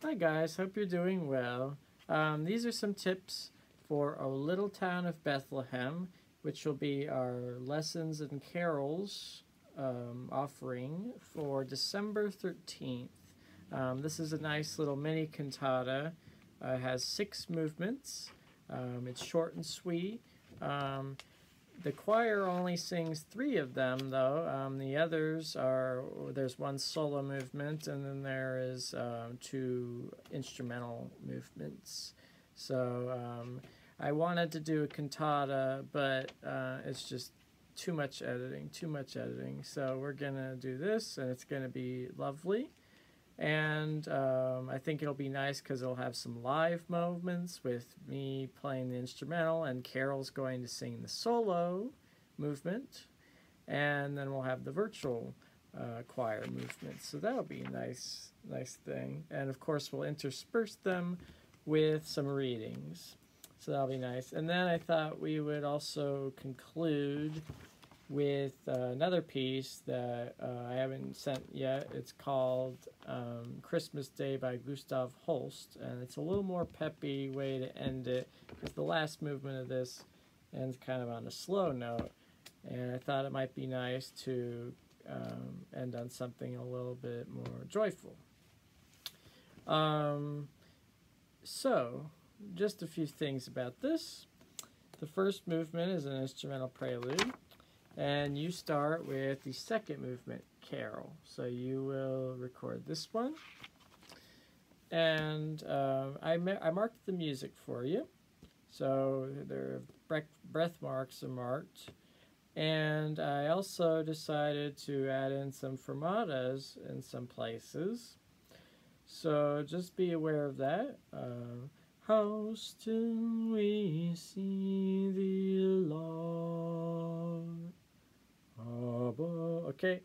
Hi guys, hope you're doing well. These are some tips for our little town of Bethlehem, which will be our lessons and carols offering for December 13th. This is a nice little mini cantata. It has 6 movements. It's short and sweet. The choir only sings 3 of them, though. The others are, there's 1 solo movement, and then there is 2 instrumental movements. So I wanted to do a cantata, but it's just too much editing. So we're going to do this, and it's going to be lovely. And I think it'll be nice because it'll have some live moments with me playing the instrumental and Carol's going to sing the solo movement. And then we'll have the virtual choir movement. So that'll be a nice thing. And of course we'll intersperse them with some readings. So that'll be nice. And then I thought we would also conclude with another piece that I haven't sent yet. It's called Christmas Day by Gustav Holst, and it's a little more peppy way to end it because the last movement of this ends kind of on a slow note, and I thought it might be nice to end on something a little bit more joyful. So, just a few things about this. The first movement is an instrumental prelude. And you start with the second movement, Carol. So you will record this one. And I marked the music for you. So their breath marks are marked. And I also decided to add in some fermatas in some places. So just be aware of that. How still we see thee, Lord. Okay,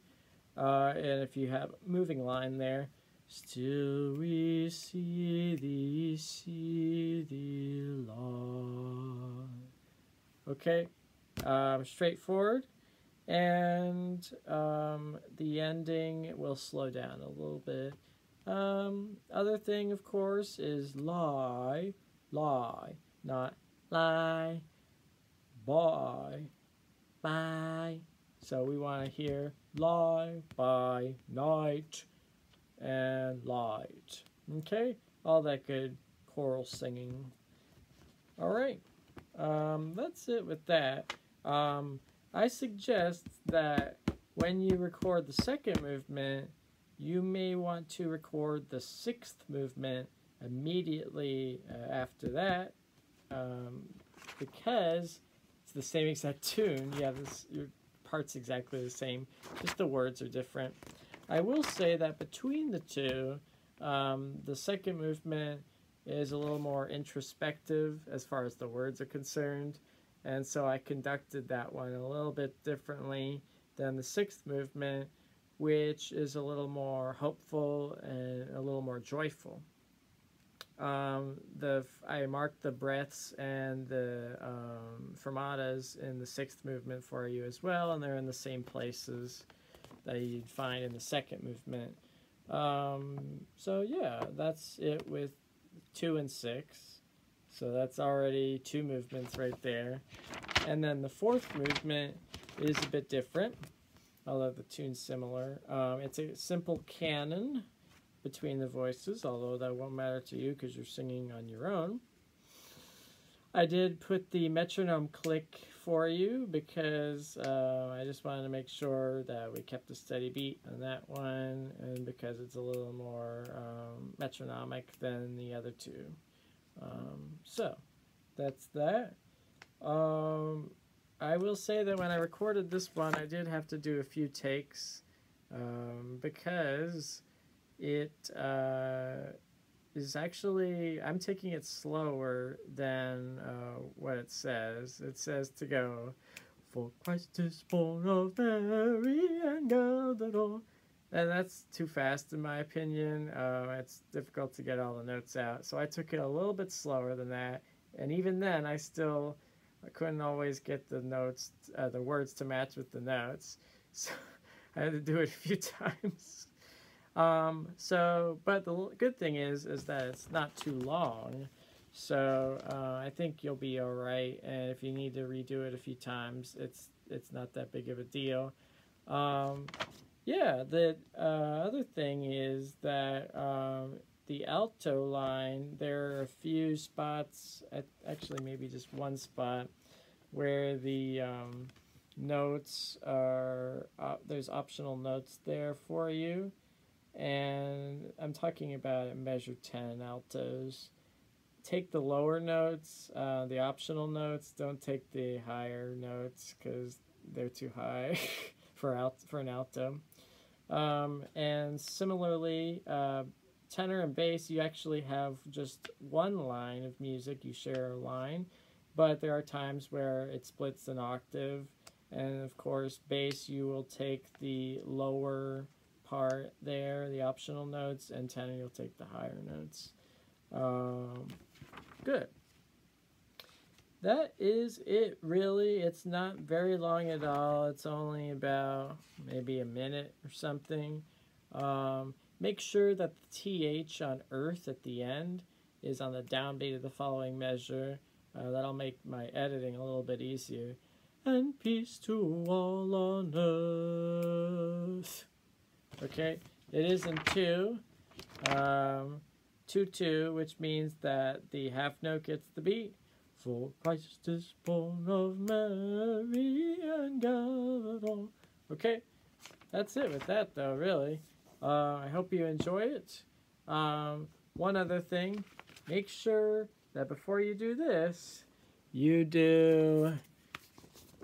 and if you have a moving line there, still we see thee, Lord. Okay, straightforward, and the ending will slow down a little bit. Other thing, of course, is lie, not lie, bye. So we want to hear lie, by, night, and light. Okay? All that good choral singing. Alright. That's it with that. I suggest that when you record the second movement, you may want to record the 6th movement immediately after that, because it's the same exact tune. You have your parts exactly the same, just the words are different. I will say that between the two, the second movement is a little more introspective as far as the words are concerned, and so I conducted that one a little bit differently than the 6th movement, which is a little more hopeful and a little more joyful. I marked the breaths and the fermatas in the 6th movement for you as well, and they're in the same places that you'd find in the second movement. So yeah, that's it with 2 and 6. So that's already 2 movements right there. And then the 4th movement is a bit different, although the tune's similar. It's a simple canon between the voices, although that won't matter to you because you're singing on your own. I did put the metronome click for you because I just wanted to make sure that we kept a steady beat on that one, and because it's a little more metronomic than the other 2. So that's that. I will say that when I recorded this one, I did have to do a few takes because it is actually, I'm taking it slower than what it says. It says to go, for Christ is born of Mary and gathered all. And that's too fast in my opinion. It's difficult to get all the notes out. So I took it a little bit slower than that. And even then, I couldn't always get the notes, the words to match with the notes. So I had to do it a few times. But the good thing is that it's not too long. So I think you'll be all right. And if you need to redo it a few times, it's not that big of a deal. Yeah, the other thing is that the alto line, there are a few spots, actually maybe just one spot, where the notes are, there's optional notes there for you. And I'm talking about measure 10 altos. Take the lower notes, the optional notes. Don't take the higher notes because they're too high for an alto. And similarly, tenor and bass, you actually have just one line of music. You share a line, but there are times where it splits an octave. And of course, bass, you will take the lower part there, the optional notes, and tenor, you'll take the higher notes. Good. That is it, really. It's not very long at all. It's only about maybe a minute or something. Make sure that the TH on earth at the end is on the downbeat of the following measure. That'll make my editing a little bit easier. And peace to all on earth. Okay, it is in 2. 2-2, which means that the half note gets the beat. For Christ is born of Mary and God all. Okay, that's it with that though, really. I hope you enjoy it. One other thing, make sure that before you do this, you do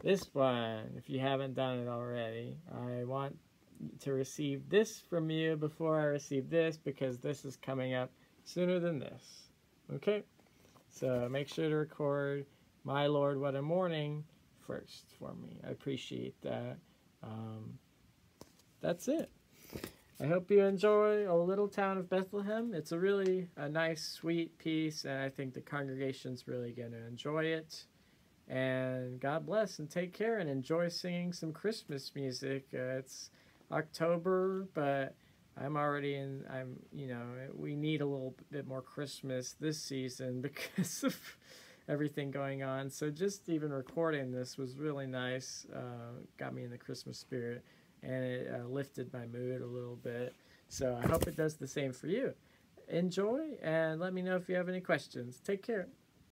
this one, if you haven't done it already. I want to receive this from you before I receive this, because this is coming up sooner than this. Okay? So make sure to record My Lord, What a Morning first for me. I appreciate that. That's it. I hope you enjoy O Little Town of Bethlehem. It's a nice, sweet piece, and I think the congregation's really going to enjoy it. And God bless and take care, and enjoy singing some Christmas music. It's October, but we need a little bit more Christmas this season because of everything going on. So just even recording this was really nice. Got me in the Christmas spirit, and it lifted my mood a little bit. So I hope it does the same for you. Enjoy, and let me know if you have any questions. Take care.